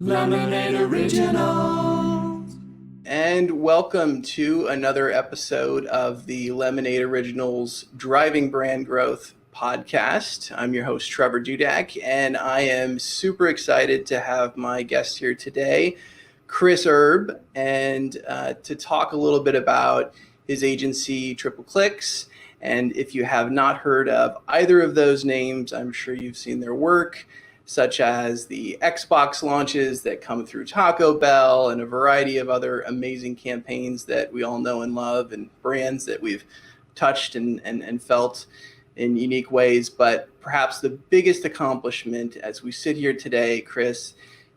Lemonade Originals. And welcome to another episode of the Lemonade Originals Driving Brand Growth podcast. I'm your host, Trevor Dudak, and I am super excited to have my guest here today, Chris Erb, and to talk a little bit about his agency, TripleClix. And if you have not heard of either of those names, I'm sure you've seen their work, such as the Xbox launches that come through Taco Bell and a variety of other amazing campaigns that we all know and love, and brands that we've touched and felt in unique ways. But perhaps the biggest accomplishment as we sit here today, Chris,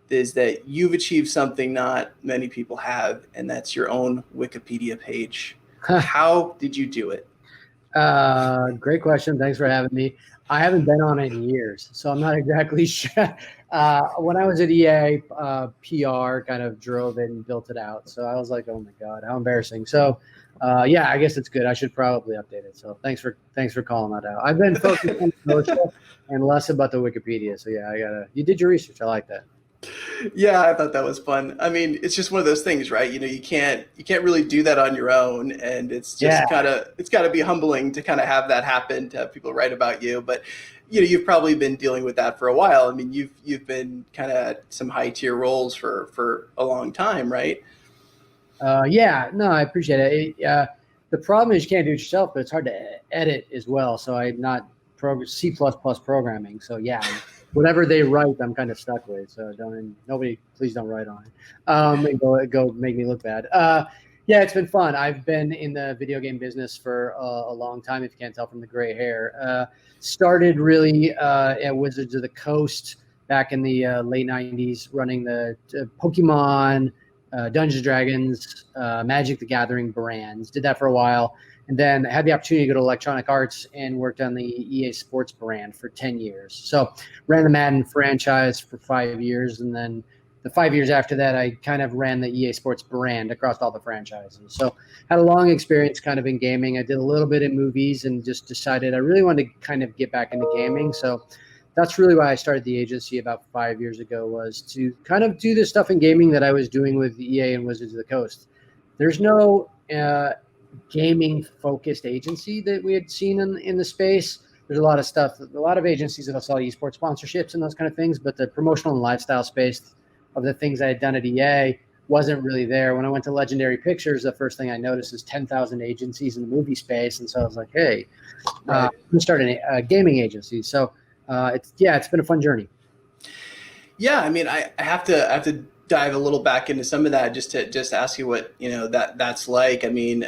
is that you've achieved something not many people have, and that's your own Wikipedia page. How did you do it? Great question. Thanks for having me. I haven't been on it in years, so I'm not exactly sure. When I was at EA, PR kind of drove it and built it out. So I was like, oh my God, how embarrassing. So yeah, I guess it's good. I should probably update it. So thanks for calling that out. I've been focused on social and less about the Wikipedia. So yeah, you did your research. I like that. Yeah, I thought that was fun. I mean, it's just one of those things, right? You know, you can't really do that on your own, and it's just it's got to be humbling to kind of have that happen, to have people write about you. But you know, you've probably been dealing with that for a while. I mean, you've been kind of at some high tier roles for a long time, right? Yeah, no, I appreciate it. The problem is you can't do it yourself, but it's hard to edit as well. So I'm not C++ programming. So yeah. Whatever they write, I'm kind of stuck with. So please don't write on it. And go make me look bad. Yeah, it's been fun. I've been in the video game business for a long time, if you can't tell from the gray hair. Started really at Wizards of the Coast back in the late 90s, running the Pokemon, Dungeons & Dragons, Magic the Gathering brands. Did that for a while. And then I had the opportunity to go to Electronic Arts and worked on the EA Sports brand for 10 years. So ran the Madden franchise for 5 years. And then the 5 years after that, I kind of ran the EA Sports brand across all the franchises. So had a long experience kind of in gaming. I did a little bit in movies and just decided I really wanted to kind of get back into gaming. So that's really why I started the agency about 5 years ago, was to kind of do the stuff in gaming that I was doing with EA and Wizards of the Coast. There's no gaming focused agency that we had seen in the space. There's a lot of stuff, a lot of agencies that sell esports sponsorships and those kind of things, but the promotional and lifestyle space of the things I had done at EA wasn't really there. When I went to Legendary Pictures, the first thing I noticed is 10,000 agencies in the movie space. And so I was like, hey, I'm gonna start a gaming agency. So it's been a fun journey. Yeah, I mean, I have to dive a little back into some of that, just to ask you what that's like. I mean,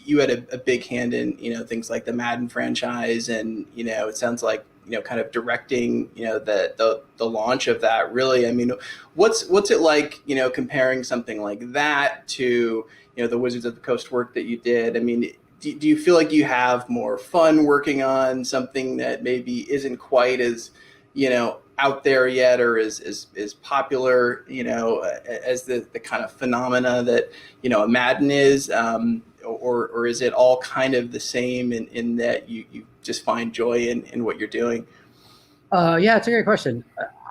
you had a big hand in things like the Madden franchise, and it sounds like kind of directing the launch of that. Really, I mean, what's it like comparing something like that to the Wizards of the Coast work that you did? I mean, do you feel like you have more fun working on something that maybe isn't quite as out there yet, or is popular, as the kind of phenomena that a Madden is, or is it all kind of the same in that you just find joy in what you're doing? Yeah, it's a great question.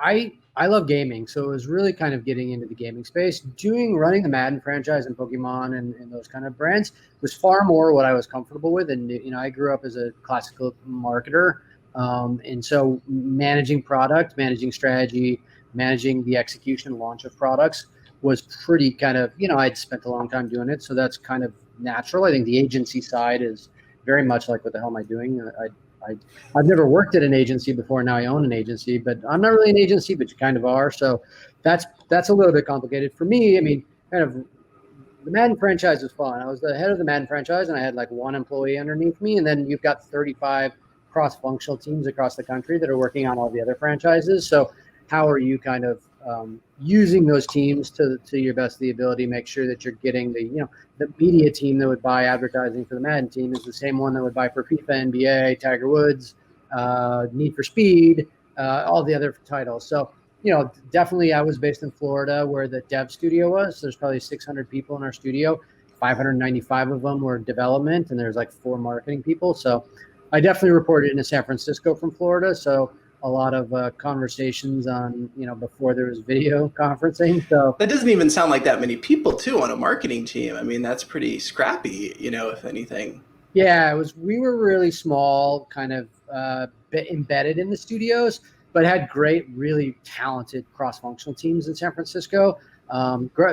I love gaming, so it was really kind of getting into the gaming space. Running the Madden franchise and Pokemon and those kind of brands was far more what I was comfortable with. And I grew up as a classical marketer. And so managing product, managing strategy, managing the execution and launch of products was pretty kind of, I'd spent a long time doing it. So that's kind of natural. I think the agency side is very much like, what the hell am I doing? I've never worked at an agency before. Now I own an agency, but I'm not really an agency, but you kind of are. So that's a little bit complicated for me. I mean, kind of the Madden franchise was fun. I was the head of the Madden franchise and I had like one employee underneath me. And then you've got 35 cross-functional teams across the country that are working on all the other franchises. So how are you kind of using those teams to your best of the ability, make sure that you're getting the media team that would buy advertising for the Madden team is the same one that would buy for FIFA, NBA, Tiger Woods, Need for Speed, all the other titles. So, definitely I was based in Florida where the dev studio was. There's probably 600 people in our studio. 595 of them were development, and there's like 4 marketing people. So I definitely reported into San Francisco from Florida. So a lot of conversations on, before there was video conferencing. So that doesn't even sound like that many people too on a marketing team. I mean, that's pretty scrappy, if anything. yeah, we were really small, kind of embedded in the studios, but had great, really talented cross-functional teams in San Francisco.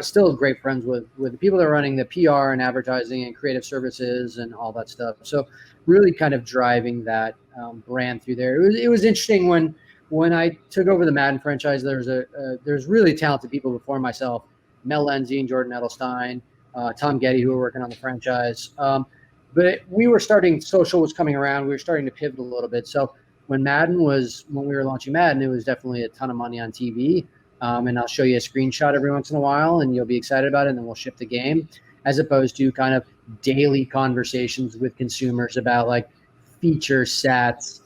Still great friends with the people that are running the PR and advertising and creative services and all that stuff. So really kind of driving that brand through there. It was interesting when I took over the Madden franchise. There's really talented people before myself: Mel Lenzi and Jordan Edelstein, Tom Getty, who were working on the franchise. But social was coming around. We were starting to pivot a little bit. So when we were launching Madden, it was definitely a ton of money on TV. And I'll show you a screenshot every once in a while and you'll be excited about it. And then we'll ship the game, as opposed to kind of daily conversations with consumers about like feature sets.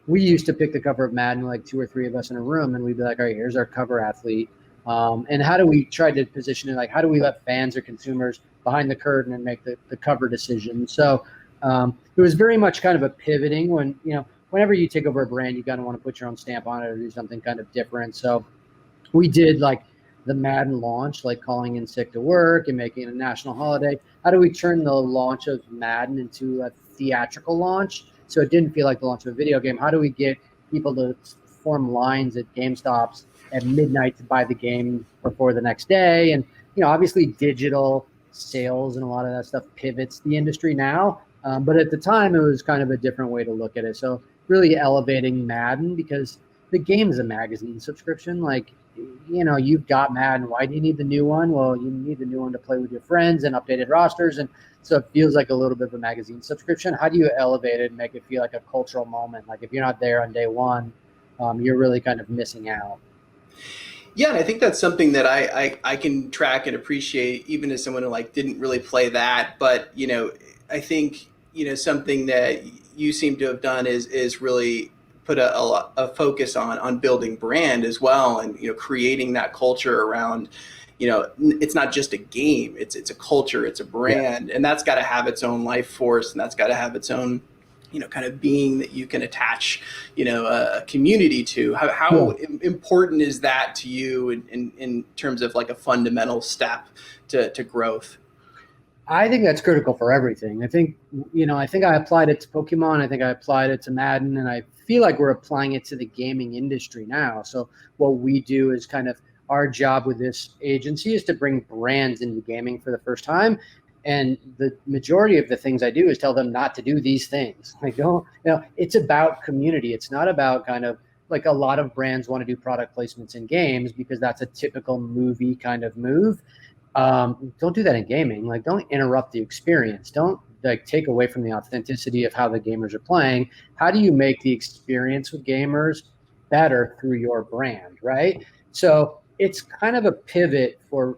We used to pick the cover of Madden, like 2 or 3 of us in a room, and we'd be like, all right, here's our cover athlete. And how do we try to position it? Like, how do we let fans or consumers behind the curtain and make the cover decision? So it was very much kind of a pivoting whenever you take over a brand, you got to want to put your own stamp on it or do something kind of different. So we did like the Madden launch, like calling in sick to work and making it a national holiday. How do we turn the launch of Madden into a theatrical launch so it didn't feel like the launch of a video game? How do we get people to form lines at GameStops at midnight to buy the game before the next day? And, obviously digital sales and a lot of that stuff pivots the industry now. But at the time, it was kind of a different way to look at it. So really elevating Madden, because the game is a magazine subscription. Like, you've got Madden. Why do you need the new one? Well, you need the new one to play with your friends and updated rosters. And so it feels like a little bit of a magazine subscription. How do you elevate it and make it feel like a cultural moment? Like if you're not there on day one, you're really kind of missing out. Yeah, and I think that's something that I can track and appreciate, even as someone who didn't really play that. But I think something that you seem to have done is really put a focus on building brand as well, and creating that culture around. It's not just a game; it's a culture, it's a brand, and that's got to have its own life force, and that's got to have its own kind of being that you can attach, a community to. How important is that to you in terms of like a fundamental step to growth? I think that's critical for everything. I think I applied it to Pokemon. I think I applied it to Madden, and I feel like we're applying it to the gaming industry now. So what we do is kind of our job with this agency is to bring brands into gaming for the first time. And the majority of the things I do is tell them not to do these things. Like, it's about community. It's not about kind of like a lot of brands want to do product placements in games because that's a typical movie kind of move. Don't do that in gaming. Like, don't interrupt the experience. Don't take away from the authenticity of how the gamers are playing. How do you make the experience with gamers better through your brand, right? So it's kind of a pivot for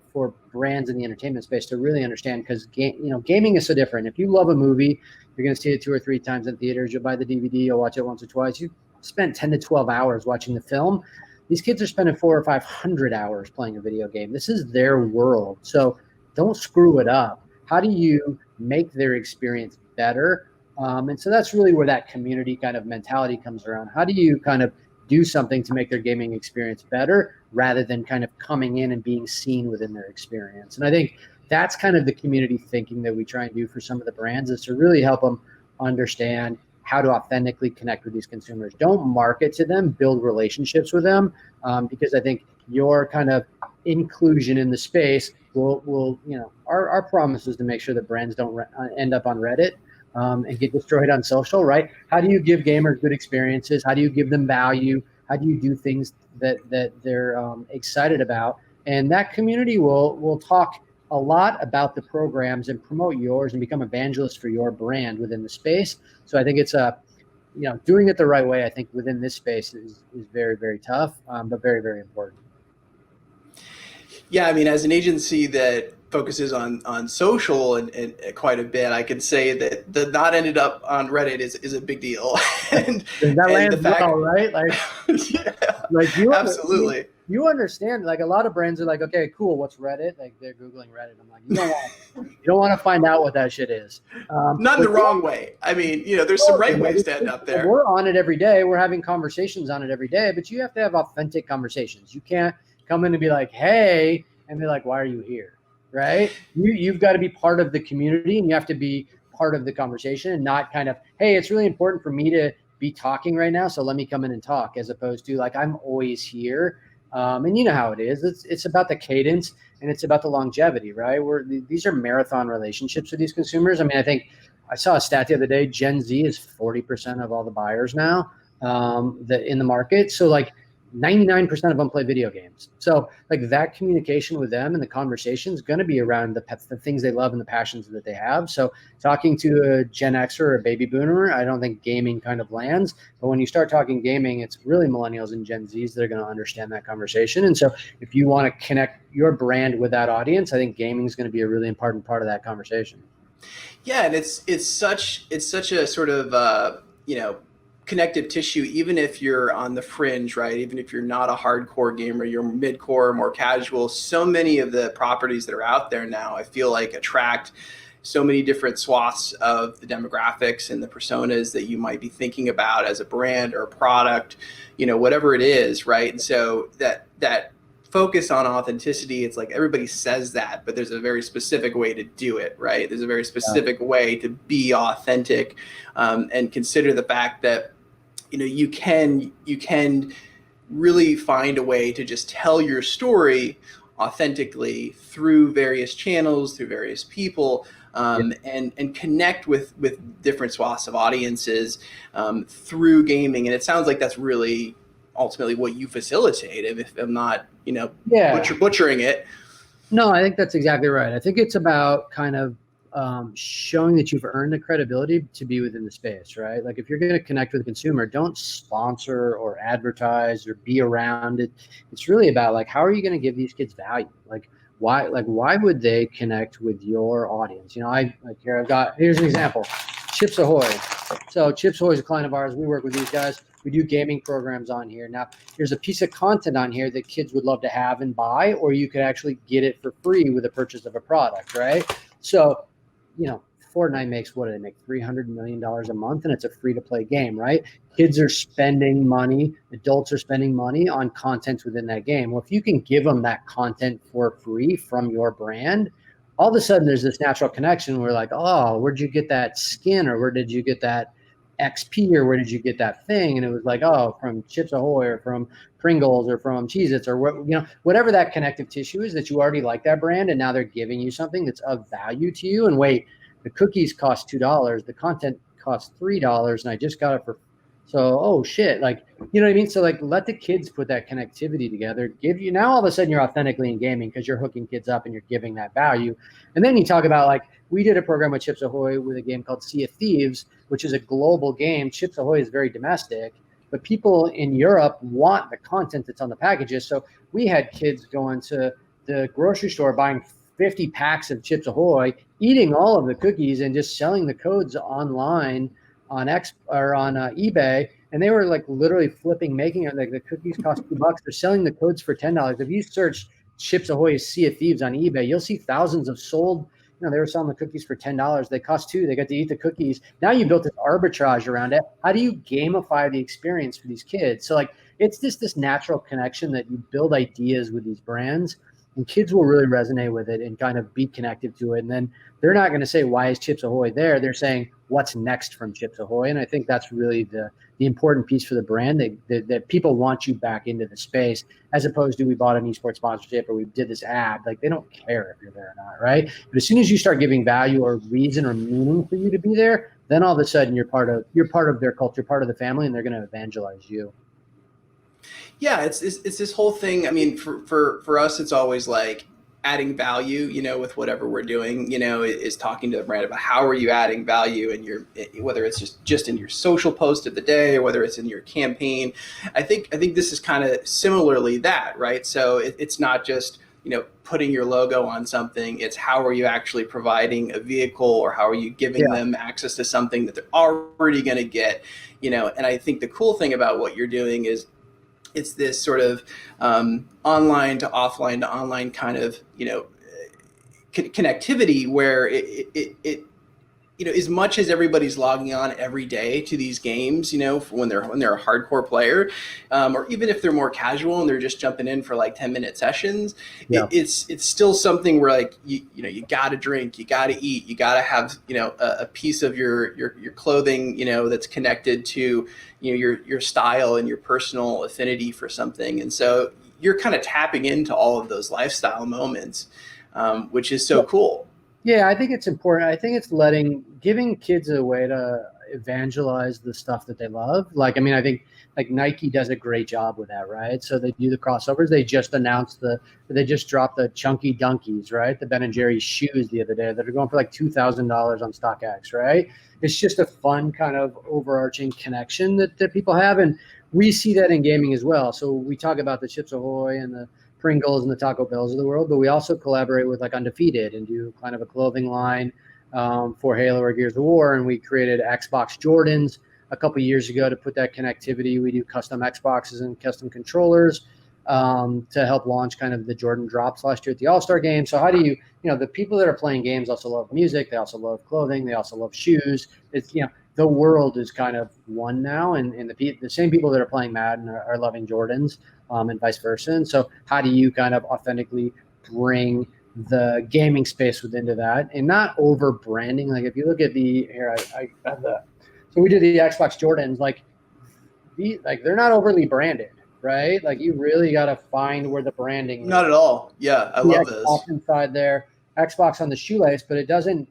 brands in the entertainment space to really understand, because gaming is so different. If you love a movie, you're going to see it 2 or 3 times in theaters. You'll buy the DVD, you'll watch it once or twice. You spend 10 to 12 hours watching the film. These kids are spending 400 or 500 hours playing a video game. This is their world. So don't screw it up. How do you make their experience better? And so that's really where that community kind of mentality comes around. How do you kind of do something to make their gaming experience better rather than kind of coming in and being seen within their experience? And I think that's kind of the community thinking that we try and do for some of the brands, is to really help them understand how to authentically connect with these consumers. Don't market to them, build relationships with them, because I think your kind of inclusion in the space will our promise is to make sure that brands don't end up on Reddit and get destroyed on social, right? How do you give gamers good experiences? How do you give them value? How do you do things that they're excited about? And that community will talk a lot about the programs and promote yours and become evangelists for your brand within the space. So I think it's doing it the right way, I think within this space is very, very tough, but very, very important. Yeah, I mean, as an agency that focuses on social and quite a bit, I could say that the not ended up on Reddit is a big deal. and that lands well, right? Like, yeah, like absolutely. you understand, like a lot of brands are like, okay, cool, what's Reddit? Like they're Googling Reddit. I'm like, you don't want to find out what that shit is. Not in the wrong way. I mean, there's some right ways to end up there. We're on it every day. We're having conversations on it every day, but you have to have authentic conversations. You can't come in and be like, hey, and be like, why are you here? Right? You've got to be part of the community, and you have to be part of the conversation, and not kind of, hey, it's really important for me to be talking right now, so let me come in and talk, as opposed to like, I'm always here. And you know how it is. It's about the cadence, and it's about the longevity, right? These are marathon relationships with these consumers. I mean, I think I saw a stat the other day. Gen Z is 40% of all the buyers now in the market. So like 99% of them play video games. So like that communication with them and the conversation is going to be around the things they love and the passions that they have. So talking to a Gen Xer or a baby boomer, I don't think gaming kind of lands. But when you start talking gaming, it's really millennials and Gen Zs that are going to understand that conversation. And so if you want to connect your brand with that audience, I think gaming is going to be a really important part of that conversation. Yeah, and it's such a sort of connective tissue, even if you're on the fringe, right? Even if you're not a hardcore gamer, you're mid-core, more casual. So many of the properties that are out there now, I feel like, attract so many different swaths of the demographics and the personas that you might be thinking about as a brand or a product, whatever it is, right? And so that focus on authenticity, it's like everybody says that, but there's a very specific way to do it, right? There's a very specific way to be authentic, and consider the fact that you can really find a way to just tell your story authentically through various channels, through various people, and connect with different swaths of audiences through gaming. And it sounds like that's really ultimately what you facilitate, if I'm not butchering it. No, I think that's exactly right. I think it's about kind of showing that you've earned the credibility to be within the space, right? Like if you're going to connect with a consumer, don't sponsor or advertise or be around it. It's really about like, how are you going to give these kids value? Like why would they connect with your audience? Here's an example, Chips Ahoy. So Chips Ahoy is a client of ours. We work with these guys. We do gaming programs on here. Now, there's a piece of content on here that kids would love to have and buy, or you could actually get it for free with the purchase of a product, right? So, Fortnite makes, what do they make? $300 million a month, and it's a free-to-play game, right? Kids are spending money. Adults are spending money on content within that game. Well, if you can give them that content for free from your brand, all of a sudden there's this natural connection where like, oh, where'd you get that skin, or where did you get that XP, or where did you get that thing? And it was like, oh, from Chips Ahoy, or from Pringles, or from Cheez-Its, or whatever that connective tissue is that you already like that brand, and now they're giving you something that's of value to you. And wait, the cookies cost $2, the content costs $3, and I just got it for, so, oh shit, like, you know what I mean? So like, let the kids put that connectivity together, now all of a sudden you're authentically in gaming because you're hooking kids up and you're giving that value. And then you talk about, like, we did a program with Chips Ahoy with a game called Sea of Thieves, which is a global game. Chips Ahoy is very domestic, but people in Europe want the content that's on the packages. So we had kids going to the grocery store, buying 50 packs of Chips Ahoy, eating all of the cookies, and just selling the codes online on eBay. And they were like literally making it like the cookies cost $2. They're selling the codes for $10. If you search Chips Ahoy Sea of Thieves on eBay, you'll see thousands of sold. They were selling the cookies for $10. They cost $2. They got to eat the cookies. Now you built this arbitrage around it. How do you gamify the experience for these kids? So like, it's just this natural connection that you build ideas with these brands, and kids will really resonate with it and kind of be connected to it. And then they're not going to say, why is Chips Ahoy there? They're saying, what's next from Chips Ahoy? And I think that's really the important piece for the brand, that people want you back into the space, as opposed to we bought an esports sponsorship or we did this ad. Like, they don't care if you're there or not, right? But as soon as you start giving value or reason or meaning for you to be there, then all of a sudden you're part of their culture, part of the family, and they're going to evangelize you. Yeah, it's this whole thing. I mean, for us, it's always like adding value, with whatever we're doing, is talking to the brand about how are you adding value in whether it's just in your social post of the day, or whether it's in your campaign. I think this is kind of similarly that, right? So it's not just, putting your logo on something. It's how are you actually providing a vehicle, or how are you giving them access to something that they're already going to get, and I think the cool thing about what you're doing is it's this sort of online to offline to online kind of, connectivity where it as much as everybody's logging on every day to these games, when they're a hardcore player, or even if they're more casual and they're just jumping in for like 10-minute sessions, it's still something where like you got to drink, you got to eat, you got to have a piece of your clothing that's connected to your style and your personal affinity for something, and so you're kind of tapping into all of those lifestyle moments, which is so cool. Yeah, I think it's important. I think it's giving kids a way to evangelize the stuff that they love. I think like Nike does a great job with that, right? So they do the crossovers. They just dropped the Chunky Dunkies, right? The Ben & Jerry's shoes the other day that are going for like $2,000 on StockX, right? It's just a fun kind of overarching connection that people have. And we see that in gaming as well. So we talk about the Chips Ahoy and the Pringles and the Taco Bells of the world, but we also collaborate with like Undefeated and do kind of a clothing line for Halo or Gears of War. And we created Xbox Jordans a couple of years ago to put that connectivity. We do custom Xboxes and custom controllers to help launch kind of the Jordan drops last year at the All-Star game. So how do you, the people that are playing games also love music. They also love clothing. They also love shoes. It's, the world is kind of one now, and the same people that are playing Madden are loving Jordans, and vice versa. And so how do you kind of authentically bring the gaming space into that and not over branding? Like if you look at so we did the Xbox Jordans, they're not overly branded, right? Like you really got to find where the branding is. Not at all. Yeah, I love this. Xbox inside there, Xbox on the shoelace, but it doesn't,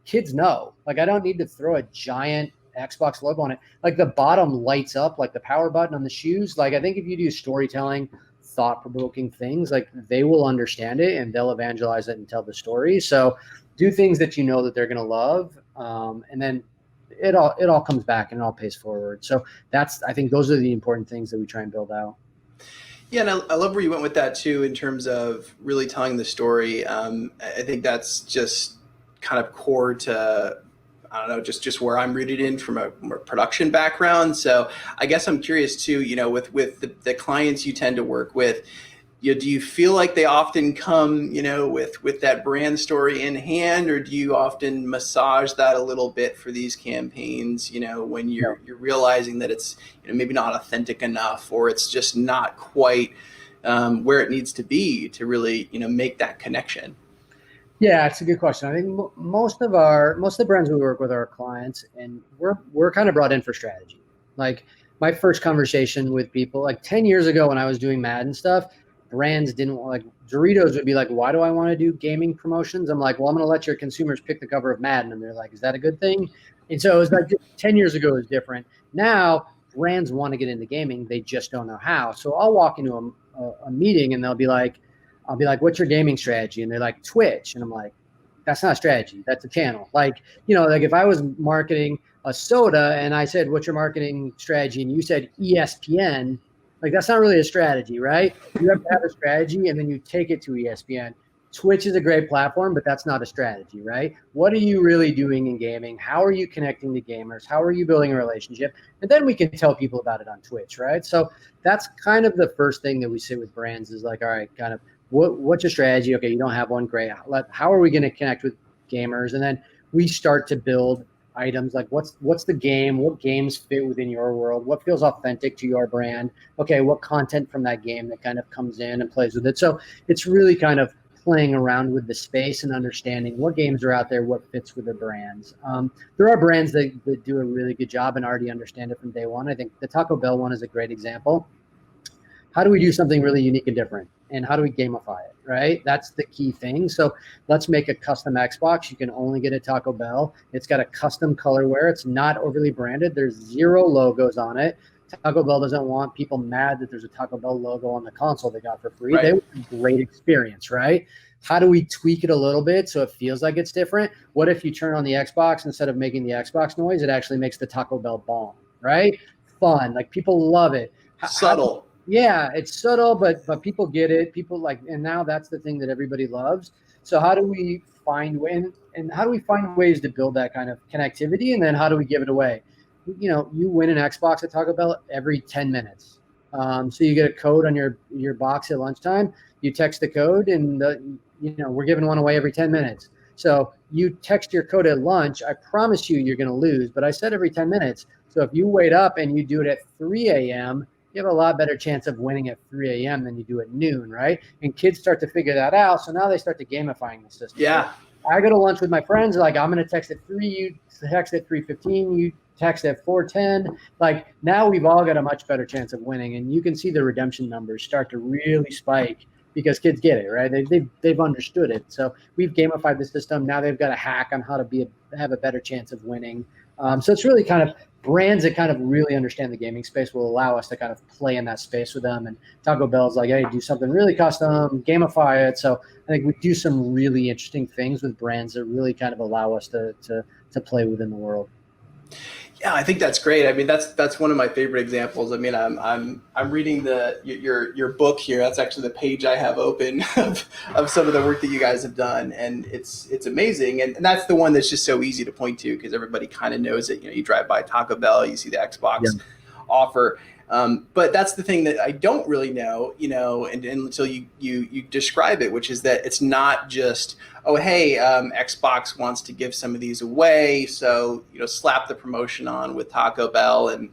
kids know. Like I don't need to throw a giant Xbox logo on it. Like the bottom lights up like the power button on the shoes. Like I think if you do storytelling, thought-provoking things, like they will understand it and they'll evangelize it and tell the story. So do things that that they're going to love, and then it all comes back and it all pays forward. So I think those are the important things that we try and build out. Yeah, and I love where you went with that too in terms of really telling the story. I think that's just kind of core to, I don't know, just where I'm rooted in from a more production background. So I guess I'm curious too, with the clients you tend to work with, do you feel like they often come, with that brand story in hand, or do you often massage that a little bit for these campaigns, when you're realizing that it's maybe not authentic of, or it's just not quite where it needs to be to really, make that connection? Yeah, it's a good question. I think most of the brands we work with are clients, and we're kind of brought in for strategy. Like my first conversation with people, like 10 years ago when I was doing Madden stuff, brands didn't like Doritos would be like, why do I want to do gaming promotions? I'm like, well, I'm going to let your consumers pick the cover of Madden. And they're like, is that a good thing? And so it was like 10 years ago, it was different. Now brands want to get into gaming. They just don't know how. So I'll walk into a meeting and I'll be like, what's your gaming strategy? And they're like, Twitch. And I'm like, that's not a strategy. That's a channel. Like if I was marketing a soda and I said, what's your marketing strategy? And you said ESPN, like that's not really a strategy, right? You have to have a strategy and then you take it to ESPN. Twitch is a great platform, but that's not a strategy, right? What are you really doing in gaming? How are you connecting to gamers? How are you building a relationship? And then we can tell people about it on Twitch, right? So that's kind of the first thing that we sit with brands is like, all right, kind of what's your strategy? Okay, you don't have one, great. How are we going to connect with gamers? And then we start to build items like what's the game? What games fit within your world? What feels authentic to your brand? Okay, what content from that game that kind of comes in and plays with it? So it's really kind of playing around with the space and understanding what games are out there, what fits with the brands. There are brands that do a really good job and already understand it from day one. I think the Taco Bell one is a great example. How do we do something really unique and different? And how do we gamify it, right? That's the key thing. So let's make a custom Xbox. You can only get a Taco Bell. It's got a custom colorware. It's not overly branded. There's 0 logos on it. Taco Bell doesn't want people mad that there's a Taco Bell logo on the console they got for free. Right. They want a great experience, right? How do we tweak it a little bit so it feels like it's different? What if you turn on the Xbox, instead of making the Xbox noise, it actually makes the Taco Bell bong, right? Fun. Like people love it. Subtle. Yeah, it's subtle, but people get it. People like, and now that's the thing that everybody loves. So how do we find ways to build that kind of connectivity, and then how do we give it away? You win an Xbox at Taco Bell every 10 minutes. So you get a code on your box at lunchtime. You text the code, and we're giving one away every 10 minutes. So you text your code at lunch. I promise you're going to lose, but I said every 10 minutes. So if you wait up and you do it at 3 a.m., you have a lot better chance of winning at 3 a.m. than you do at noon, right? And kids start to figure that out. So now they start to gamifying the system. Yeah. I go to lunch with my friends. Like, I'm going to text at 3, you text at 3:15, you text at 4:10. Like, now we've all got a much better chance of winning. And you can see the redemption numbers start to really spike because kids get it, right? They've understood it. So we've gamified the system. Now they've got a hack on how to have a better chance of winning. So it's really kind of brands that kind of really understand the gaming space will allow us to kind of play in that space with them. And Taco Bell's like, hey, do something really custom, gamify it. So I think we do some really interesting things with brands that really kind of allow us to play within the world. Yeah, I think that's great. I mean, that's one of my favorite examples. I mean, I'm reading your book here. That's actually the page I have open of some of the work that you guys have done, and it's amazing. And that's the one that's just so easy to point to because everybody kind of knows it. You drive by Taco Bell, you see the Xbox offer. But that's the thing that I don't really know, and until you describe it, which is that it's not just, oh, hey, Xbox wants to give some of these away. So, slap the promotion on with Taco Bell and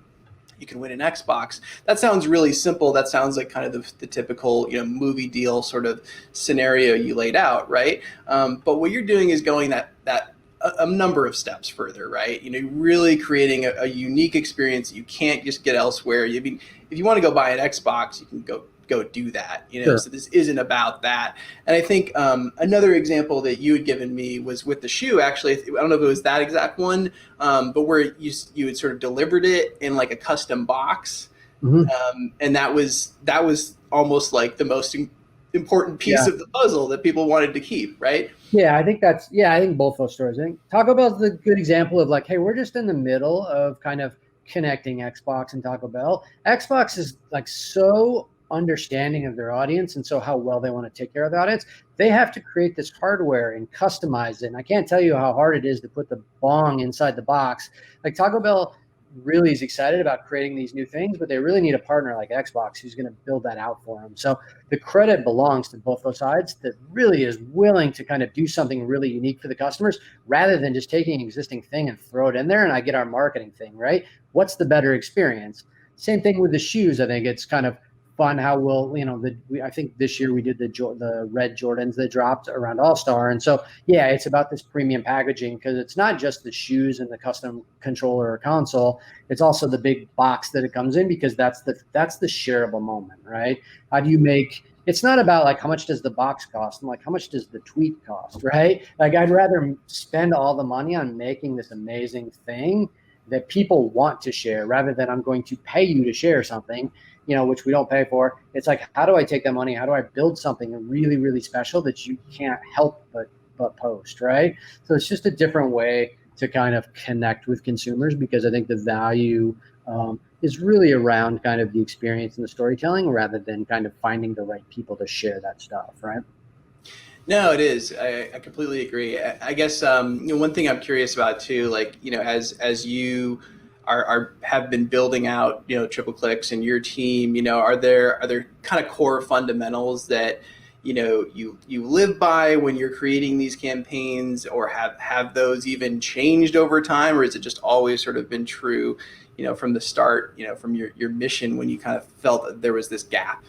you can win an Xbox. That sounds really simple. That sounds like kind of the typical, movie deal sort of scenario you laid out, right? But what you're doing is going that a number of steps further, right? Really creating a unique experience that you can't just get elsewhere. I mean, if you want to go buy an Xbox, you can go do that, Sure. So this isn't about that. And I think another example that you had given me was with the shoe. Actually, I don't know if it was that exact one, but where you had sort of delivered it in like a custom box. Mm-hmm. And that was almost like the most important piece of the puzzle that people wanted to keep, right? Yeah, I think both those stories. I think Taco Bell is a good example of like, hey, we're just in the middle of kind of connecting Xbox and Taco Bell. Xbox is like so understanding of their audience and so how well they want to take care of the audience. They have to create this hardware and customize it. And I can't tell you how hard it is to put the bong inside the box. Like Taco Bell really is excited about creating these new things, but they really need a partner like Xbox who's going to build that out for them. So the credit belongs to both those sides that really is willing to kind of do something really unique for the customers rather than just taking an existing thing and throw it in there and I get our marketing thing, right? What's the better experience? Same thing with the shoes. I think it's kind of fun how we'll, I think this year we did the red Jordans that dropped around All-Star. And so, yeah, it's about this premium packaging because it's not just the shoes and the custom controller or console. It's also the big box that it comes in because that's the shareable moment, right? How do you make – it's not about like how much does the box cost and like how much does the tweet cost, right? Like I'd rather spend all the money on making this amazing thing that people want to share rather than I'm going to pay you to share something, which we don't pay for. It's like, how do I take that money? How do I build something really, really special that you can't help but post, right? So it's just a different way to kind of connect with consumers because I think the value is really around kind of the experience and the storytelling rather than kind of finding the right people to share that stuff, right? No, it is. I completely agree. I guess one thing I'm curious about too, like as you have been building out TripleClix and your team, are there kind of core fundamentals that you live by when you're creating these campaigns, or have those even changed over time, or is it just always sort of been true, from the start, from your mission when you kind of felt that there was this gap?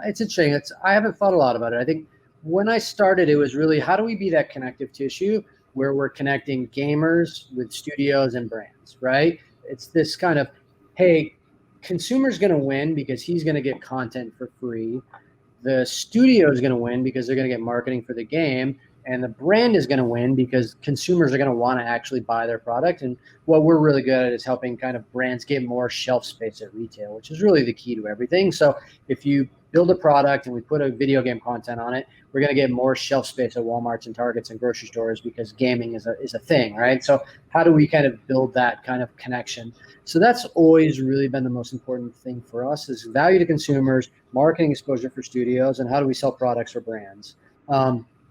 It's interesting. I haven't thought a lot about it. I think when I started, it was really how do we be that connective tissue where we're connecting gamers with studios and brands, right? It's this kind of, hey, consumer's going to win because he's going to get content for free. The studio is going to win because they're going to get marketing for the game. And the brand is going to win because consumers are going to want to actually buy their product. And what we're really good at is helping kind of brands get more shelf space at retail, which is really the key to everything. So if you build a product and we put a video game content on it, we're going to get more shelf space at Walmarts and Targets and grocery stores because gaming is a thing, right? So how do we kind of build that kind of connection? So that's always really been the most important thing for us is value to consumers, marketing exposure for studios, and how do we sell products for brands?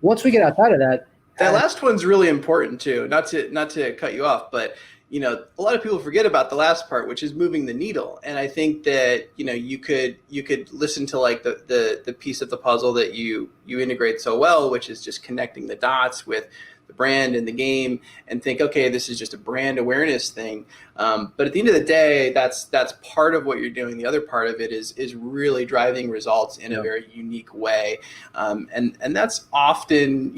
Once we get outside of that, that last one's really important too. Not to cut you off, but a lot of people forget about the last part, which is moving the needle. And I think that, you could listen to like the piece of the puzzle that you integrate so well, which is just connecting the dots with the brand and the game, and think, okay, this is just a brand awareness thing. But at the end of the day, that's part of what you're doing. The other part of it is really driving results in a very unique way. And that's often,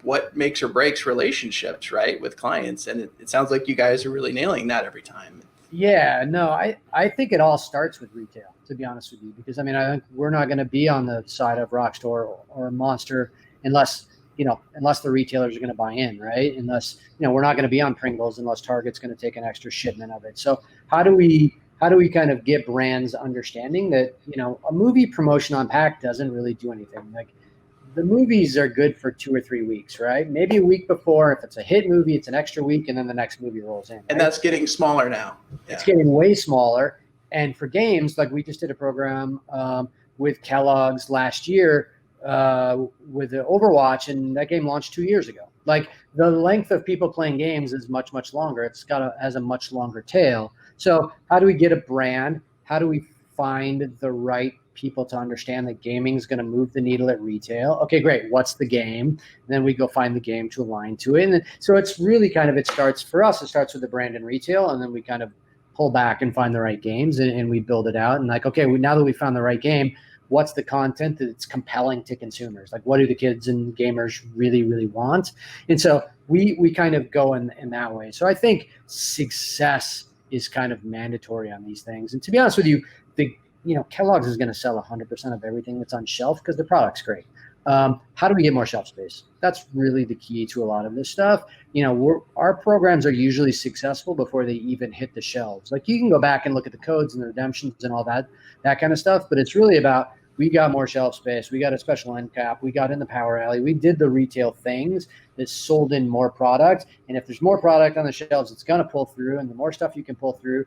what makes or breaks relationships, right, with clients. And it sounds like you guys are really nailing that every time. Yeah, no, I think it all starts with retail, to be honest with you, because I think we're not going to be on the side of Rockstar or Monster unless the retailers are going to buy in, right? Unless, we're not going to be on Pringles unless Target's going to take an extra shipment of it. So how do we kind of get brands understanding that, a movie promotion on pack doesn't really do anything? Like, the movies are good for 2 or 3 weeks, right? Maybe a week before, if it's a hit movie, it's an extra week, and then the next movie rolls in. Right? And that's getting smaller now. Yeah. It's getting way smaller. And for games, like we just did a program with Kellogg's last year with the Overwatch, and that game launched 2 years ago. Like, the length of people playing games is much, much longer. Has a much longer tail. So how do we get a brand? How do we find the right people to understand that gaming is going to move the needle at retail? Okay, great. What's the game? And then we go find the game to align to it. And so it's really kind of, it starts with the brand and retail, and then we kind of pull back and find the right games, and we build it out. And like, okay, now that we found the right game, what's the content that's compelling to consumers? Like, what do the kids and gamers really, really want? And so we kind of go in that way. So I think success is kind of mandatory on these things. And to be honest with you, Kellogg's is going to sell 100% of everything that's on shelf because the product's great. How do we get more shelf space? That's really the key to a lot of this stuff. Our programs are usually successful before they even hit the shelves. Like, you can go back and look at the codes and the redemptions and all that kind of stuff, but it's really about, we got more shelf space, we got a special end cap, we got in the power alley, we did the retail things that sold in more product. And if there's more product on the shelves, it's going to pull through, and the more stuff you can pull through,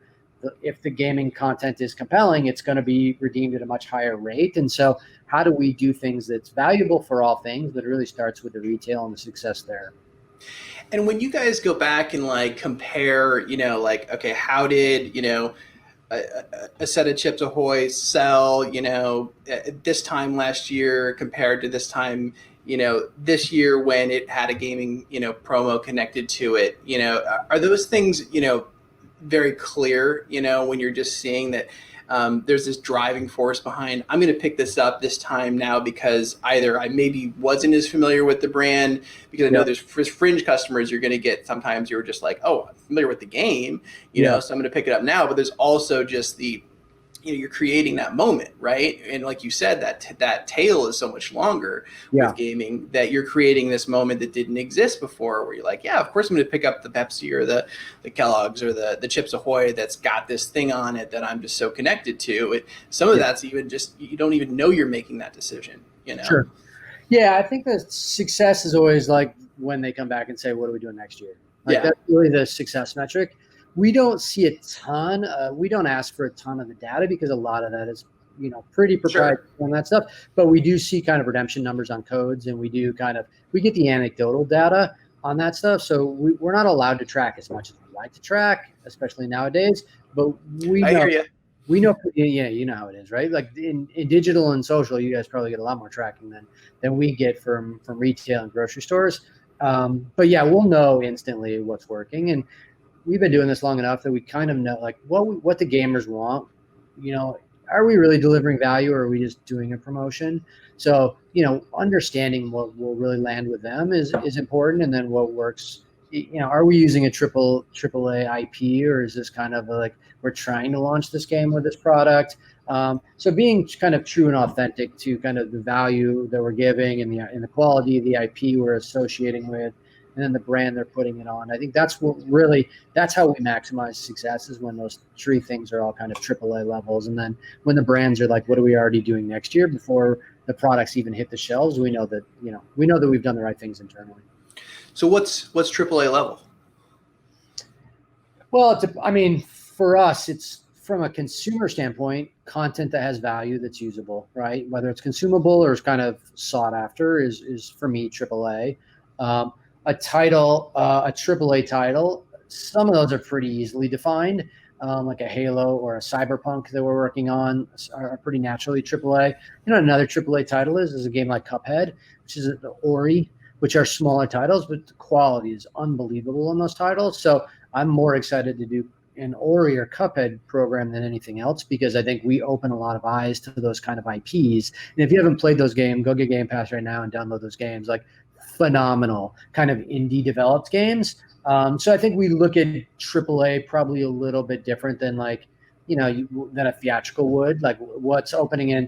if the gaming content is compelling, it's going to be redeemed at a much higher rate. And so how do we do things that's valuable for all things, that really starts with the retail and the success there? And when you guys go back and like compare, okay, how did, a set of Chips Ahoy sell, at this time last year compared to this time, this year when it had a gaming, promo connected to it, are those things, very clear, when you're just seeing that there's this driving force behind, I'm going to pick this up this time now because either I maybe wasn't as familiar with the brand, because I know there's fringe customers you're going to get. Sometimes you're just like, oh, I'm familiar with the game, so I'm going to pick it up now. But there's also just the, you're creating that moment, right? And like you said, that tail is so much longer with gaming, that you're creating this moment that didn't exist before, where you're like, yeah, of course I'm going to pick up the Pepsi or the Kellogg's or the Chips Ahoy that's got this thing on it that I'm just so connected to. Some of that's even just, you don't even know you're making that decision, Sure. Yeah, I think the success is always like when they come back and say, what are we doing next year? That's really the success metric. We don't see a ton. We don't ask for a ton of the data because a lot of that is, pretty proprietary and that stuff. But we do see kind of redemption numbers on codes, and we get the anecdotal data on that stuff. So we're not allowed to track as much as we like to track, especially nowadays. But we know, hear you. We know, you know how it is, right? Like in digital and social, you guys probably get a lot more tracking than we get from retail and grocery stores. But yeah, we'll know instantly what's working. And we've been doing this long enough that we kind of know like what the gamers want. Are we really delivering value, or are we just doing a promotion? So, understanding what will really land with them is important. And then what works, are we using a AAA IP, or is this kind of like, we're trying to launch this game with this product? So being kind of true and authentic to kind of the value that we're giving and the quality of the IP we're associating with, and then the brand they're putting it on. I think that's how we maximize success, is when those three things are all kind of AAA levels. And then when the brands are like, what are we already doing next year, before the products even hit the shelves, we know that we've done the right things internally. So what's AAA level? Well, for us, it's from a consumer standpoint, content that has value, that's usable, right? Whether it's consumable or is kind of sought after is for me AAA. A AAA title some of those are pretty easily defined, like a Halo or a Cyberpunk that we're working on are pretty naturally AAA. Another AAA title is a game like Cuphead, which is the Ori, which are smaller titles, but the quality is unbelievable on those titles. So I'm more excited to do an Ori or Cuphead program than anything else, because I think we open a lot of eyes to those kind of IPs. And if you haven't played those games, go get Game Pass right now and download those games. Like, phenomenal kind of indie developed games. So I think we look at AAA probably a little bit different than than a theatrical would. Like, what's opening in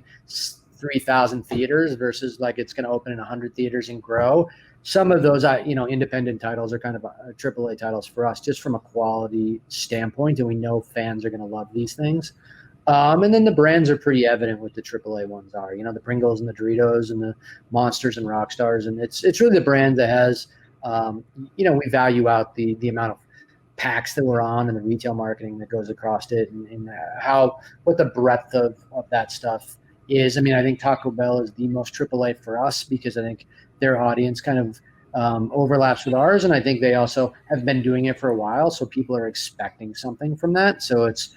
3,000 theaters versus like it's going to open in 100 theaters and grow. Some of those, independent titles are kind of AAA titles for us, just from a quality standpoint, and we know fans are going to love these things. And then the brands are pretty evident what the AAA ones are. The Pringles and the Doritos and the Monsters and Rockstars, and it's really the brand that has, we value out the amount of packs that we're on and the retail marketing that goes across it, and what the breadth of that stuff is. I mean, I think Taco Bell is the most AAA for us because I think their audience kind of overlaps with ours, and I think they also have been doing it for a while, so people are expecting something from that. So it's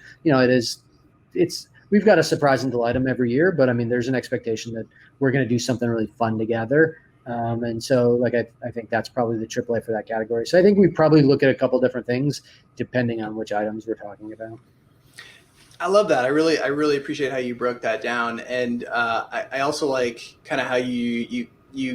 we've got to surprise and delight them every year, but I mean, there's an expectation that we're going to do something really fun together. And so I think that's probably the AAA for that category. So I think we probably look at a couple different things depending on which items we're talking about. I love that. I really appreciate how you broke that down. And I also like kind of how you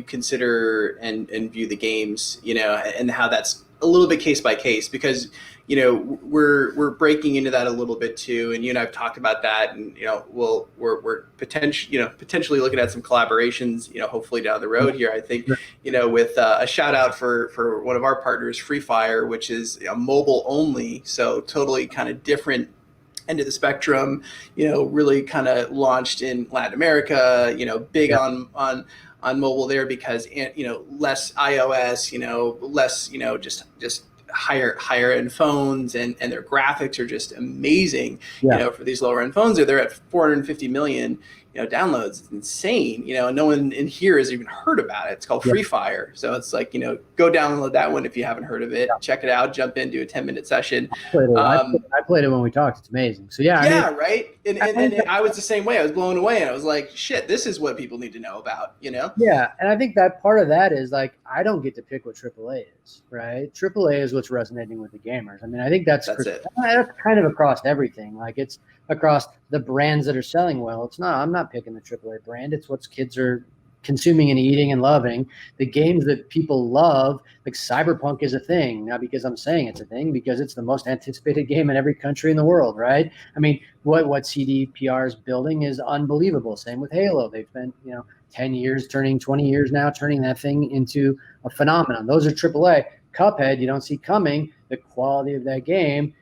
consider and view the games, and how that's a little bit case by case, because we're breaking into that a little bit too, and you and I've talked about that, and we're potentially looking at some collaborations, hopefully down the road here. I think with a shout out for one of our partners, Free Fire, which is mobile only, so totally kind of different end of the spectrum, really kind of launched in Latin America, big on mobile there because less iOS, less just higher end phones, and their graphics are just amazing. For these lower end phones, they're at 450 million downloads. It's insane. No one in here has even heard about it. It's called Free Fire. So it's like, go download that one if you haven't heard of it. Check it out. Jump in, do a 10-minute session. I played it when we talked. It's amazing. So right. And I was the same way. I was blown away, and I was like, shit, this is what people need to know about. Yeah, and I think that part of that is like, I don't get to pick what AAA is, right? AAA is what's resonating with the gamers. I mean, I think that's it. That's kind of across everything. Like, it's across the brands that are selling well. I'm not picking the AAA brand. It's what kids are consuming and eating and loving. The games that people love, like Cyberpunk, is a thing. Not because I'm saying it's a thing, because it's the most anticipated game in every country in the world, right? I mean, what CDPR is building is unbelievable. Same with Halo. They've been, 10 years, turning 20 years now, turning that thing into a phenomenon. Those are AAA. Cuphead, you don't see coming. The quality of that game,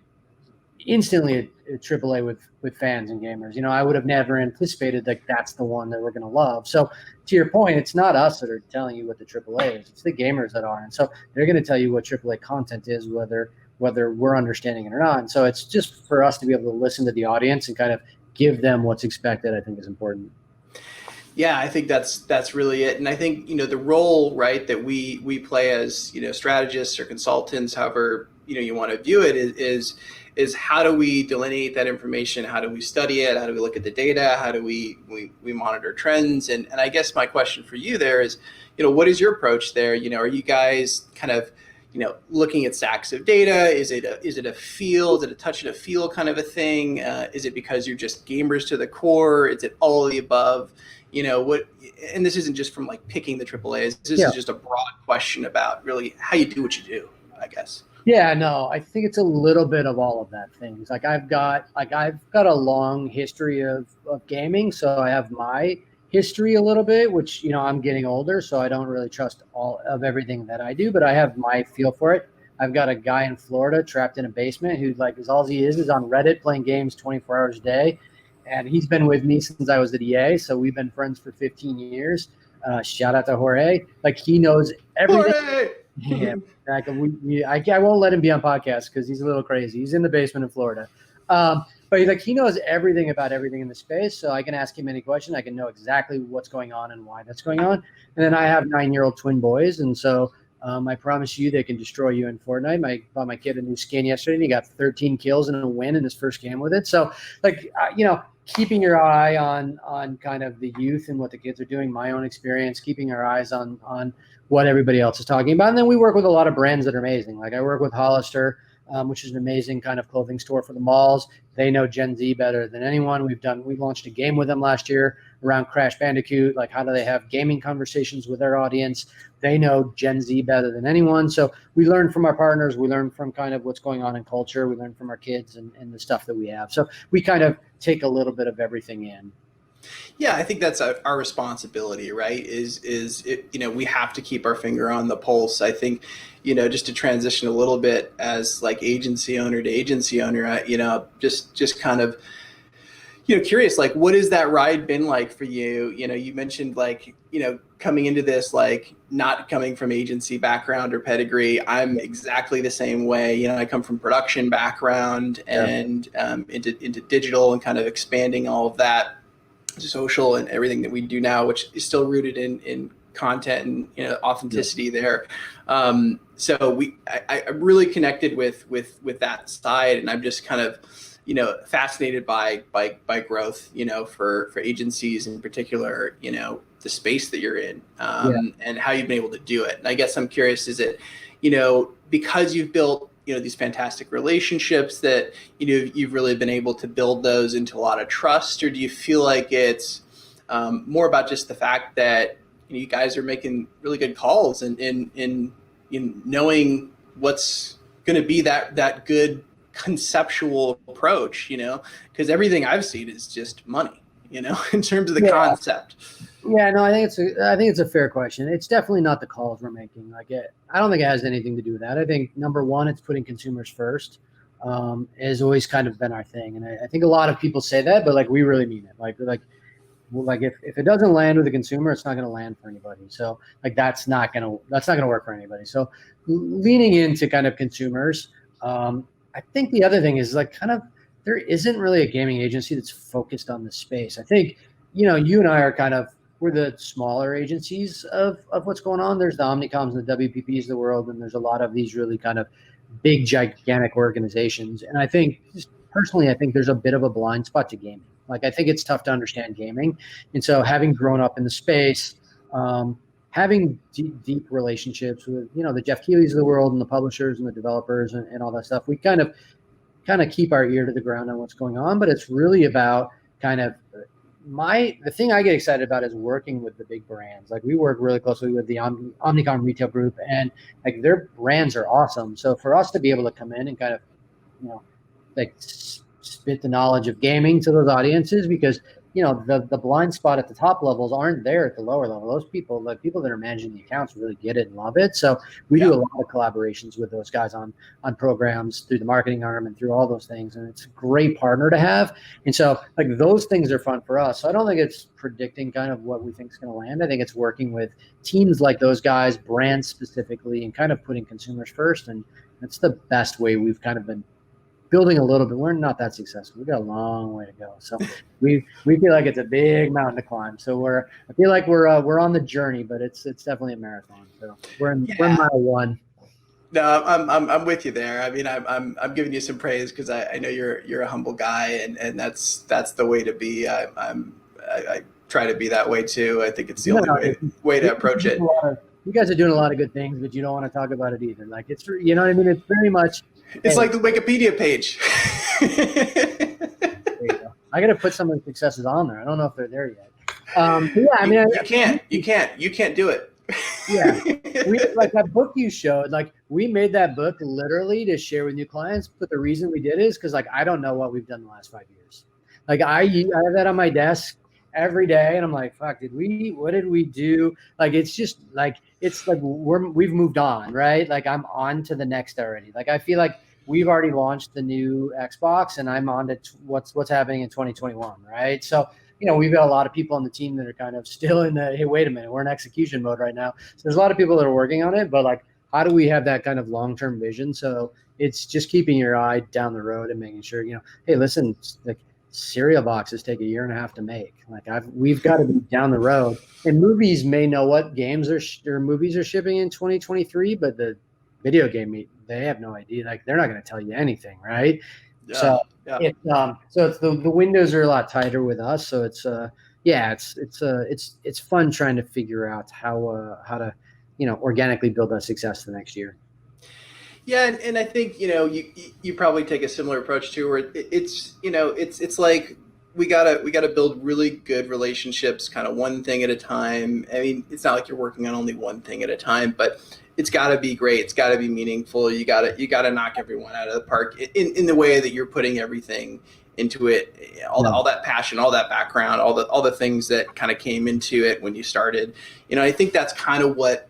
instantly a AAA with fans and gamers. I would have never anticipated that that's the one that we're going to love. So to your point, it's not us that are telling you what the AAA is. It's the gamers that are. And so they're going to tell you what AAA content is, whether we're understanding it or not. And so it's just for us to be able to listen to the audience and kind of give them what's expected, I think, is important. Yeah, I think that's really it. And I think, the role, right, that we play as, strategists or consultants, however, you want to view it, is how do we delineate that information? How do we study it? How do we look at the data? How do we monitor trends? And I guess my question for you there is, what is your approach there? Are you guys kind of, looking at stacks of data? Is it a feel? Is it a touch and a feel kind of a thing? Is it because you're just gamers to the core? Is it all of the above? And this isn't just from like picking the AAAs. This is just a broad question about really how you do what you do, I guess. Yeah, no, I think it's a little bit of all of that things. I've got a long history of gaming, so I have my history a little bit, which, I'm getting older, so I don't really trust all of everything that I do, but I have my feel for it. I've got a guy in Florida trapped in a basement who all he is on Reddit playing games 24 hours a day. And he's been with me since I was at EA, so we've been friends for 15 years. Shout out to Jorge. He knows everything. Jorge! Yeah, I won't let him be on podcasts because he's a little crazy. He's in the basement in Florida. But he knows everything about everything in the space, so I can ask him any question. I can know exactly what's going on and why that's going on. And then I have 9-year-old twin boys, and so I promise you they can destroy you in Fortnite. I bought my kid a new skin yesterday, and he got 13 kills and a win in his first game with it. So, keeping your eye on kind of the youth and what the kids are doing, my own experience, keeping our eyes on what everybody else is talking about. And then we work with a lot of brands that are amazing. Like I work with Hollister, which is an amazing kind of clothing store for the malls. They know Gen Z better than anyone. We launched a game with them last year around Crash Bandicoot. Like, how do they have gaming conversations with their audience? They know Gen Z better than anyone. So we learn from our partners. We learn from kind of what's going on in culture. We learn from our kids and the stuff that we have. So we kind of take a little bit of everything in. Yeah, I think that's our responsibility, right? We have to keep our finger on the pulse. I think, just to transition a little bit as like agency owner to agency owner, just kind of, curious, like, what has that ride been like for you? You mentioned coming into this, like not coming from agency background or pedigree. I'm exactly the same way. I come from production background and into digital and kind of expanding all of that, social and everything that we do now, which is still rooted in content and authenticity there. So I really connected with that side, and I'm just kind of fascinated by growth, for agencies in particular, the space that you're in, and how you've been able to do it. And I guess I'm curious, is it, because you've built these fantastic relationships that, you've really been able to build those into a lot of trust, or do you feel like it's more about just the fact that you guys are making really good calls and in knowing what's going to be that good conceptual approach, because everything I've seen is just money, in terms of the concept. Yeah, no, I think it's a fair question. It's definitely not the calls we're making. I don't think it has anything to do with that. I think number one, it's putting consumers first. Has always kind of been our thing, and I think a lot of people say that, but we really mean it. If it doesn't land with the consumer, it's not going to land for anybody. So that's not going to work for anybody. So leaning into kind of consumers. I think the other thing is there isn't really a gaming agency that's focused on this space. I think you and I are we're the smaller agencies of what's going on. There's the Omnicoms and the WPPs of the world, and there's a lot of these really kind of big, gigantic organizations. And I think, just personally, I think there's a bit of a blind spot to gaming. I think it's tough to understand gaming. And so having grown up in the space, having deep relationships with, the Jeff Keelys of the world and the publishers and the developers and all that stuff, we kind of keep our ear to the ground on what's going on. But it's really about the thing I get excited about is working with the big brands. We work really closely with the Omnicom Retail Group, and their brands are awesome. So for us to be able to come in and kind of, spit the knowledge of gaming to those audiences, because the blind spot at the top levels aren't there at the lower level. Those people, the people that are managing the accounts, really get it and love it. So we do a lot of collaborations with those guys on programs through the marketing arm and through all those things. And it's a great partner to have. And so those things are fun for us. So I don't think it's predicting kind of what we think is going to land. I think it's working with teams like those guys, brands specifically, and kind of putting consumers first. And that's the best way we've kind of been building a little bit. We're not that successful. We've got a long way to go. So we feel like it's a big mountain to climb. So I feel like we're on the journey, but it's definitely a marathon. So we're in mile one. No, I'm with you there. I mean, I'm giving you some praise because I know you're a humble guy, and that's the way to be. I try to be that way too. I think it's the only way to approach it. You guys are doing a lot of good things, but you don't want to talk about it either. It's, you know what I mean? It's very much. It's like the Wikipedia page. There you go. I got to put some of the successes on there. I don't know if they're there yet. I mean, you can't do it. Yeah, that book you showed. We made that book literally to share with new clients. But the reason we did is because I don't know what we've done the last 5 years. I have that on my desk every day, and I'm like, fuck, what did we do? It's just we've moved on, right? I'm on to the next already. I feel like we've already launched the new Xbox, and I'm on to what's happening in 2021, right? So, we've got a lot of people on the team that are kind of still in the, hey, wait a minute, we're in execution mode right now. So there's a lot of people that are working on it, but how do we have that kind of long-term vision? So it's just keeping your eye down the road and making sure, hey, listen, cereal boxes take 1.5 years to make. Like we've got to be down the road. And movies may know what games or movies are shipping in 2023, but the video game, they have no idea. Like they're not going to tell you anything, right? Yeah, So it's the windows are a lot tighter with us. So it's it's fun trying to figure out how to organically build that success the next year. Yeah, and I think you probably take a similar approach too, where it's like we gotta build really good relationships, kind of one thing at a time. I mean, it's not like you're working on only one thing at a time, but it's got to be great. It's got to be meaningful. You gotta knock everyone out of the park in the way that you're putting everything into it, all that passion, all that background, all the things that kind of came into it when you started. I think that's kind of what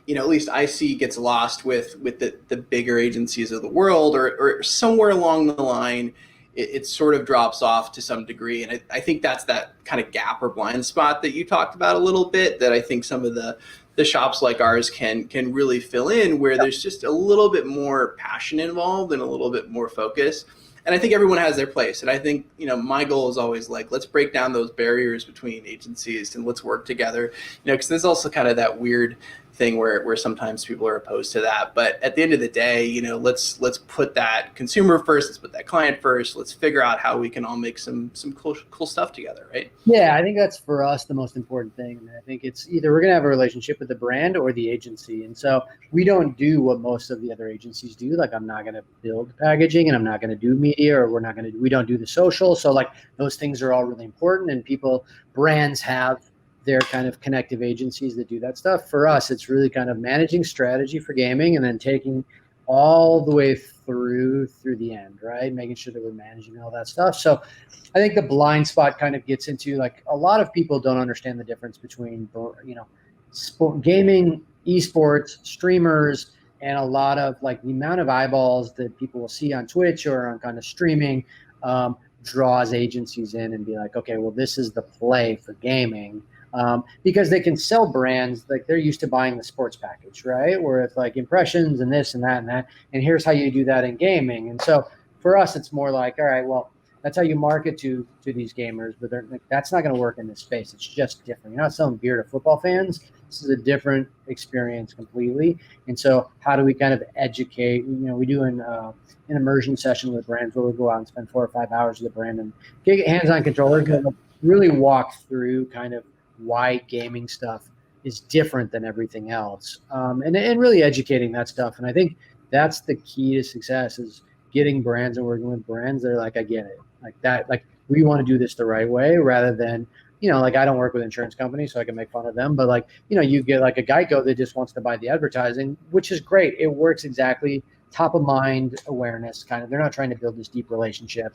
at least I see gets lost with the bigger agencies of the world, or somewhere along the line, it sort of drops off to some degree. And I think that's that kind of gap or blind spot that you talked about a little bit, that I think some of the shops like ours can really fill in, where there's just a little bit more passion involved and a little bit more focus. And I think everyone has their place. And I think, my goal is always like, let's break down those barriers between agencies and let's work together, because there's also kind of that weird thing where sometimes people are opposed to that. But at the end of the day, let's put that consumer first, let's put that client first, let's figure out how we can all make some cool stuff together, right? Yeah, I think that's for us the most important thing. And I think it's either we're going to have a relationship with the brand or the agency. And so we don't do what most of the other agencies do. Like, I'm not going to build packaging, and I'm not going to do media, or we don't do the social. So like those things are all really important, and brands have their kind of connective agencies that do that stuff. For us, it's really kind of managing strategy for gaming and then taking all the way through the end, right? Making sure that we're managing all that stuff. So I think the blind spot kind of gets into, like, a lot of people don't understand the difference between, gaming, esports, streamers, and a lot of like the amount of eyeballs that people will see on Twitch or on kind of streaming draws agencies in and be like, okay, well, this is the play for gaming. Because they can sell brands, like they're used to buying the sports package, right? Where it's like impressions and this and that and that, and here's how you do that in gaming. And so for us, it's more like, all right, well, that's how you market to these gamers, but that's not going to work in this space. It's just different. You're not selling beer to football fans. This is a different experience completely. And so how do we kind of educate? We do an immersion session with brands where we go out and spend 4 or 5 hours with the brand and get hands-on controllers and really walk through kind of why gaming stuff is different than everything else, and really educating that stuff. And I think that's the key to success, is getting brands and working with brands that are like, I get it, like that, like we want to do this the right way, rather than like, I don't work with insurance companies, so I can make fun of them, but like you get like a Geico that just wants to buy the advertising, which is great. It works exactly, top of mind awareness, kind of. They're not trying to build this deep relationship.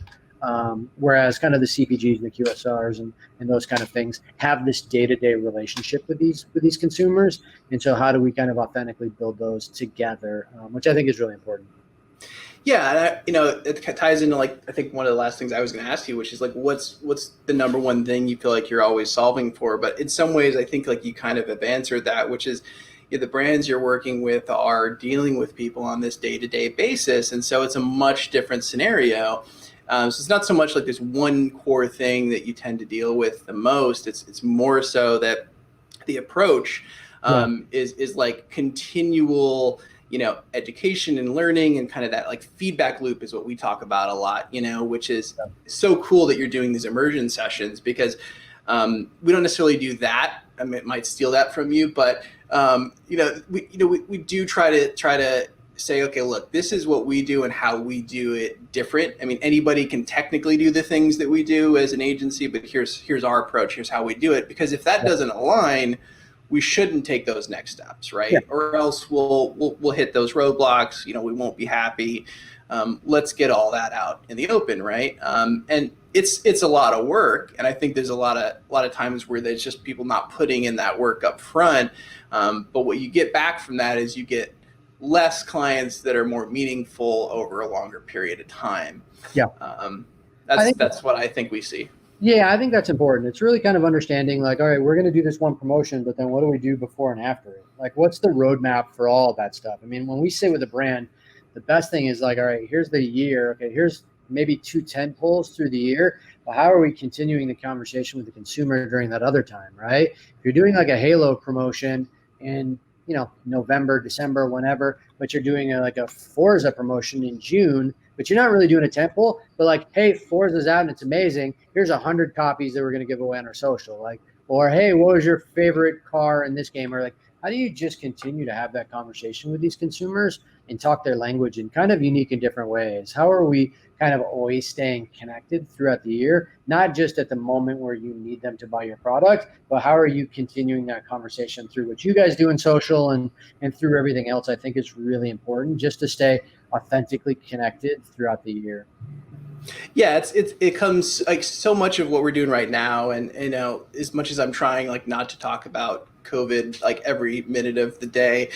Whereas kind of the CPGs and the QSRs and those kind of things have this day-to-day relationship with these consumers. And so how do we kind of authentically build those together, which I think is really important. Yeah, and it ties into, like, I think one of the last things I was going to ask you, which is like, what's the number one thing you feel like you're always solving for? But in some ways, I think like you kind of have answered that, which is the brands you're working with are dealing with people on this day-to-day basis. And so it's a much different scenario. So it's not so much like this one core thing that you tend to deal with the most. It's more so that the approach is like continual, education and learning, and kind of that like feedback loop is what we talk about a lot, which is so cool that you're doing these immersion sessions, because we don't necessarily do that. I mean, it might steal that from you, but we do try to say, okay, look, this is what we do and how we do it different. I mean, anybody can technically do the things that we do as an agency, but here's our approach. Here's how we do it. Because if that doesn't align, we shouldn't take those next steps, right? Yeah. Or else we'll hit those roadblocks. We won't be happy. Let's get all that out in the open, right? And it's a lot of work, and I think there's a lot of times where there's just people not putting in that work up front. But what you get back from that is you get less clients that are more meaningful over a longer period of time. Yeah. That's what I think we see. Yeah, I think that's important. It's really kind of understanding, like, all right, we're going to do this one promotion, but then what do we do before and after it? Like, what's the roadmap for all of that stuff? I mean, when we sit with a brand, the best thing is like, all right, here's the year. Okay, here's maybe 2 tent poles through the year, but how are we continuing the conversation with the consumer during that other time, right? If you're doing like a Halo promotion in, November, December, whenever, but you're doing like a Forza promotion in June, but you're not really doing a tent pole, but like, hey, Forza's out and it's amazing. Here's 100 copies that we're going to give away on our social. Like, or, hey, what was your favorite car in this game? Or like, how do you just continue to have that conversation with these consumers and talk their language in kind of unique and different ways? How are we kind of always staying connected throughout the year, not just at the moment where you need them to buy your product, but how are you continuing that conversation through what you guys do in social and through everything else? I think is really important just to stay authentically connected throughout the year. Yeah, it comes like so much of what we're doing right now, and as much as I'm trying like not to talk about COVID like every minute of the day,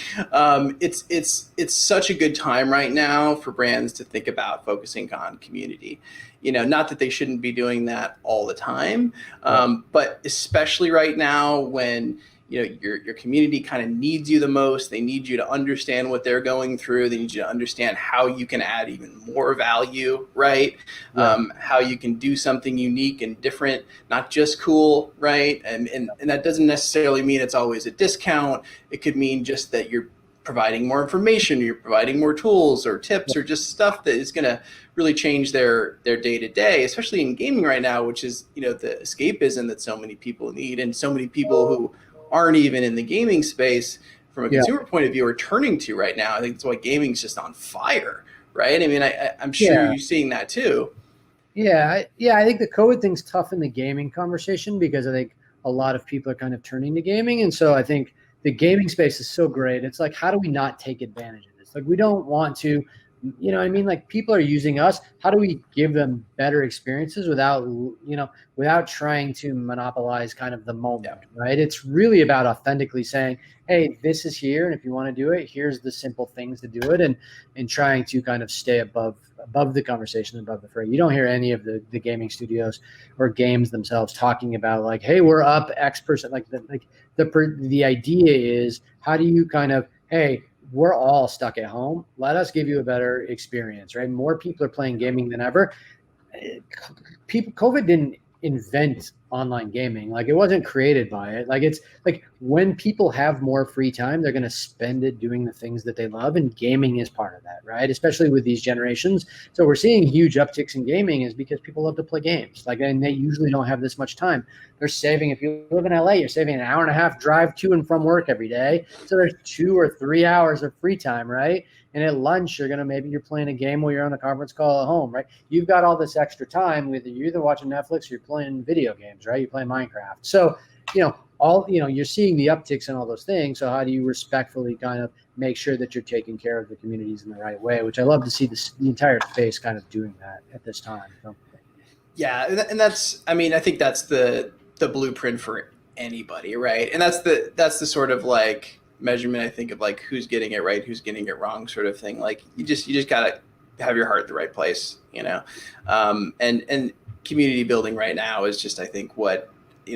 it's such a good time right now for brands to think about focusing on community. Not that they shouldn't be doing that all the time, but especially right now when your community kind of needs you the most. They need you to understand what they're going through. They need you to understand how you can add even more value, right? Yeah. How you can do something unique and different, not just cool, right? And that doesn't necessarily mean it's always a discount. It could mean just that you're providing more information, you're providing more tools or tips or just stuff that is going to really change their day to day, especially in gaming right now, which is, the escapism that so many people need, and so many people who aren't even in the gaming space from a consumer point of view are turning to right now. I think that's why gaming's just on fire, right? I mean, I'm sure you're seeing that too. Yeah. I think the COVID thing's tough in the gaming conversation because I think a lot of people are kind of turning to gaming. And so I think the gaming space is so great. It's like, how do we not take advantage of this? Like, we don't want to, like people are using us. How do we give them better experiences without trying to monopolize kind of the moment, right? It's really about authentically saying, hey, this is here. And if you want to do it, here's the simple things to do it. And trying to kind of stay above the conversation, above the fray. You don't hear any of the gaming studios or games themselves talking about like, hey, we're up X%. The idea is, how do you kind of, hey, we're all stuck at home. Let us give you a better experience, right? More people are playing gaming than ever. COVID didn't invent online gaming. Like, it wasn't created by it. Like, it's like when people have more free time, they're going to spend it doing the things that they love. And gaming is part of that, right? Especially with these generations. So we're seeing huge upticks in gaming is because people love to play games. Like, and they usually don't have this much time. They're saving, if you live in LA, you're saving an hour and a half drive to and from work every day. So there's 2 or 3 hours of free time, right? And at lunch, maybe you're playing a game while you're on a conference call at home, right? You've got all this extra time with you're either watching Netflix or you're playing video games, right? You're playing Minecraft. So, you're seeing the upticks in all those things. So how do you respectfully kind of make sure that you're taking care of the communities in the right way, which I love to see the entire space kind of doing that at this time. So. Yeah. And that's, I think that's the blueprint for anybody, right? And that's the sort of like measurement, I think, of like who's getting it right, who's getting it wrong, sort of thing. Like you just gotta have your heart at the right place, and community building right now is just, I think, what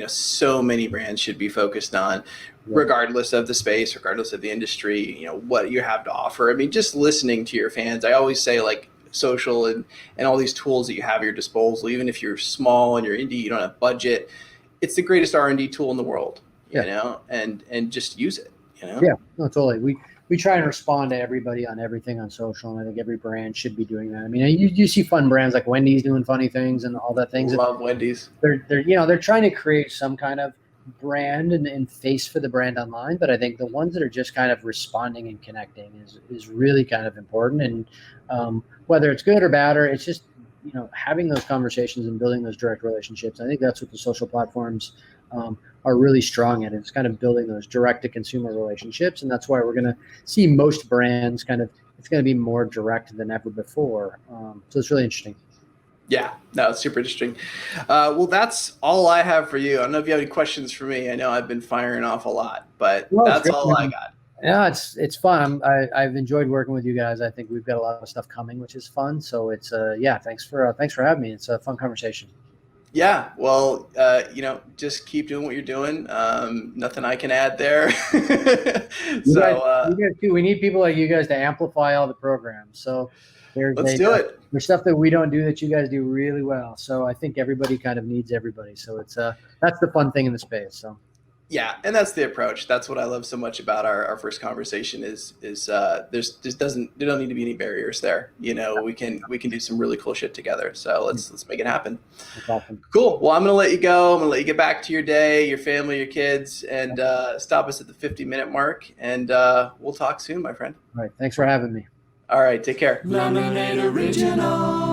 so many brands should be focused on, regardless of the space, regardless of the industry, what you have to offer. I mean, just listening to your fans. I always say, like, social and all these tools that you have at your disposal, even if you're small and you're indie, you don't have budget, it's the greatest R&D tool in the world, and just use it. Yeah, no, totally. We try and respond to everybody on everything on social, and I think every brand should be doing that. I mean, you see fun brands like Wendy's doing funny things and all that things. Love Wendy's. They're trying to create some kind of brand and face for the brand online, but I think the ones that are just kind of responding and connecting is really kind of important. And whether it's good or bad, or it's just having those conversations and building those direct relationships. I think that's what the social platforms are really strong at. It's kind of building those direct-to-consumer relationships, and that's why we're going to see most brands it's going to be more direct than ever before. So it's really interesting. Yeah, no, it's super interesting. Well, that's all I have for you. I don't know if you have any questions for me. I know I've been firing off a lot, but that's all I got. Yeah, it's fun. I've enjoyed working with you guys. I think we've got a lot of stuff coming, which is fun. So it's thanks for having me. It's a fun conversation. Yeah, well, just keep doing what you're doing. Nothing I can add there. You guys too. We need people like you guys to amplify all the programs. So Let's do it. there's stuff that we don't do that you guys do really well. So I think everybody kind of needs everybody. So it's that's the fun thing in the space. So Yeah, and that's the approach. That's what I love so much about our first conversation is there don't need to be any barriers there. We can do some really cool shit together. So let's make it happen. that's awesome. Cool. Well, I'm gonna let you go. I'm gonna let you get back to your day, your family, your kids, and stop us at the 50-minute mark. And we'll talk soon, my friend. All right. Thanks for having me. All right. Take care. Lemonade Original.